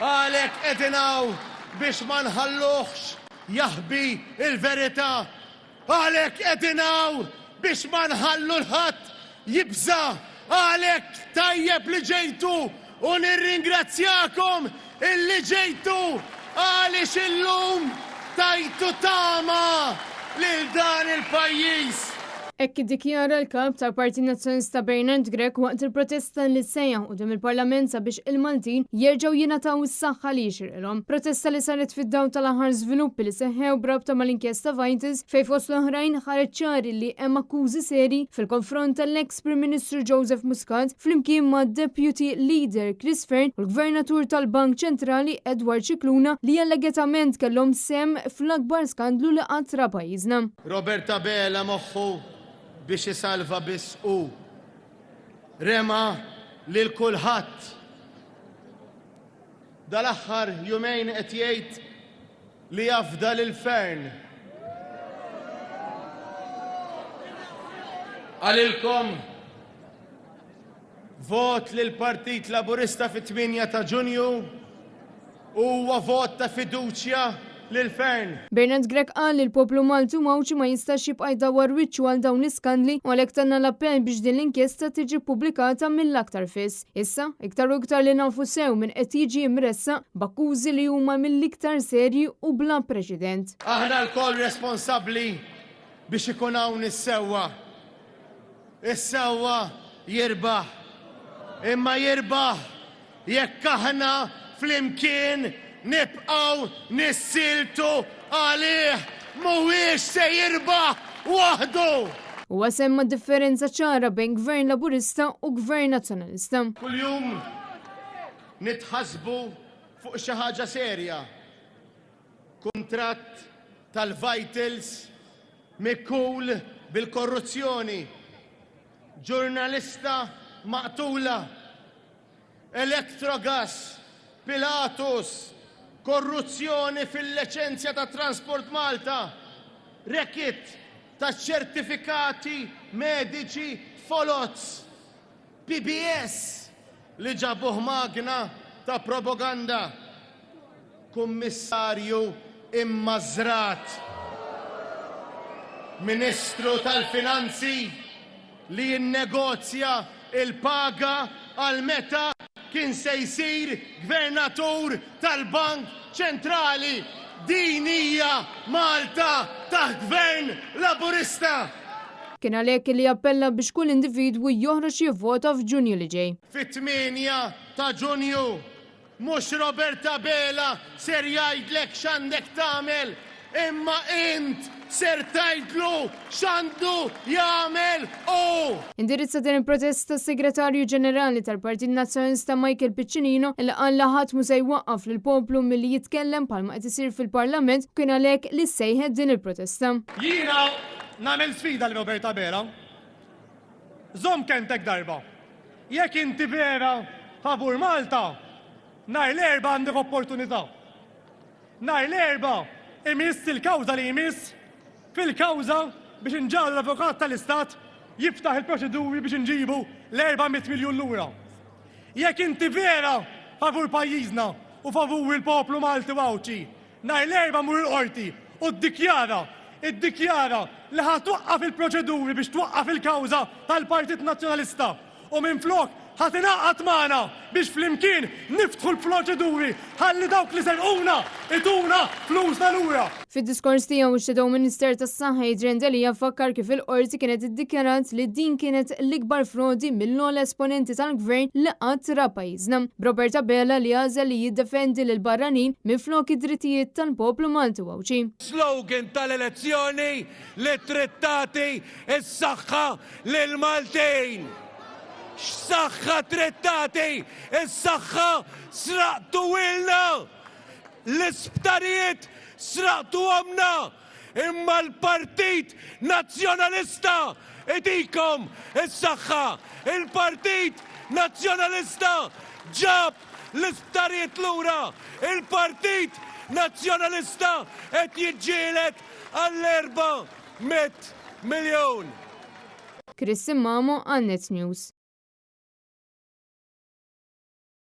Għalek edinaw biex ma nħalluħx jahbi il-verità. Għalek edinaw biex ma nħallu l-ħadd jibża. Għalek tajjeb li ġejtu u nirringrazzjakom illi ġejtu għaliex illum tajtu tama lil dan il-pajjiż. Hekk iddikjara l-kap tal-Partit Nazzjonalista Bernard Grech waqt il-protesta li sejjaħ quddiem il-Parlament sabiex il-Maltin jerġgħu jingħataw is-saħħa li jixirqilhom. Protesta li saret fid-dawl tal-aħħar żviluppi li seħħew brabta mal-inkjesta Vitis fejn fost l-oħrajn ħareġ ċari li hemm akkużi seri fil-konfront tal-eks Prim Ministru Joseph Muscat flimkien mad Deputy Leader Chris Fearn u l-Gvernatur tal-Bank Ċentrali Edward Cicluna li allegatament kellhom semm fl-akbar skandlu li qatt ra pajjiżna. Roberta Bela moħħu biex isalva biss u rema lil kulħadd. Dal-aħħar jumejn qed jgħid li jafda lil Fern. Għalilkom vot lil Partit Laburista fit-8 ta' Ġunju huwa vot ta' fiduċja lil Fern. Bernard Grech qal li l-poplu Maltu mawċi ma jistax jibqa' jdawwar wiċċu għal dawn l-iskandli u għalhekk tanna l-appell biex din l-inkjesta tiġi pubblikata mill-aktar fis. Issa, iktar u iktar li nafu sew minn qed jiġi imressa b'akkużi li huma mill-iktar serji u bla preċedent. Aħna l-koll responsabbli biex ikun hawn is-sewwa. Is-sewwa jirbaħ. Imma jirbaħ jekk aħna flimkien nibqaw nissiltu għalih mhuwiex se jirbaħ waħdu. Huwa semma differenza ċara bejn Gvern Laburista u Gvern Nazzjonalista. Kuljum nitħasbu fuq xi ħaġa serja. Kuntratt tal-Vitals mikul bil-korruzzjoni. Ġurnalista maqtula. Electrogas, Pilatus, korruzzjoni fil-liċenzja ta' Transport Malta, rekit ta' ċertifikati mediċi folots, PBS li ġabuh magna ta' propaganda, kummissarju immażrat, Ministru tal-Finanzi li jinnegozja il-paga għal meta kien se jsir Gvernatur tal-Bank Ċentrali. Din hija Malta taħt Gvern Laburista. Kien għalhekk li appella biex kull individwu joħroġ jivvota f'Ġunju li ġej. Fit-8 ta' Ġunju mhux Roberta Bela ser jgħidlek x'għandek tagħmel, imma int ser tgħidlu x'għandu jagħmel hu. Indirizza din il-protesta s-Segretarju Ġenerali tal-Partit Nazzjonalista Michael Piccinino li qal li ħadd mhu se jwaqqaf lill-poplu milli jitkellem bħalma qed isir fil-Parlament u kien għalhekk li ssejħed din il-protesta. Jiena nagħmel sfida li Roberta Bela. Żomm kentek darba. Jekk inti vera favur Malta, nhar l-erba' għandek opportunità. Nhar l-erba' imiss il-kawża li jmiss fil-kawża biex inġal l-avukat tal-Istat jiftaħ il-proċeduri biex inġibu l-400 miljun lura. Jekk inti vera favur pajjiżna u favur il-poplu Malti wawċi, nhar l-erba' mur il-qorti u iddikjara li ħatwaqqaf il-proċeduri biex twaqqaf il-kawża tal-Partit Nazzjonalista u minflok ħatinaqat magħna biex flimkien niftħu l-proċeduri ħalli dawk li serquna ituna flusna lura. Fid-diskors tiegħu x-Shadow Minister tas-Saħħa Adrian Delija fakkar kif il-qorti kienet iddikjarat li din kienet l-ikbar frodi mill-ogħla esponenti tal-Gvern li qatt ra pajjiżna. Roberta Bela li għażel li jiddefendi lil barranin minflok id-drittijiet tal-poplu Malti wawċi. Slogan tal-elezzjoni li trittati is-saħħa lil Maltin. X-saħħa trittati, is-saħħa sraqtu ilna, l-isptarijiet sraqtu għamna, imma l-Partit Nazzjonalista idikom is-saħħa, il-Partit Nazzjonalista ġab l-isptarijiet lura, il-Partit Nazzjonalista qed jiġġieled għall-400 miljun. Chris Simamo, Net News.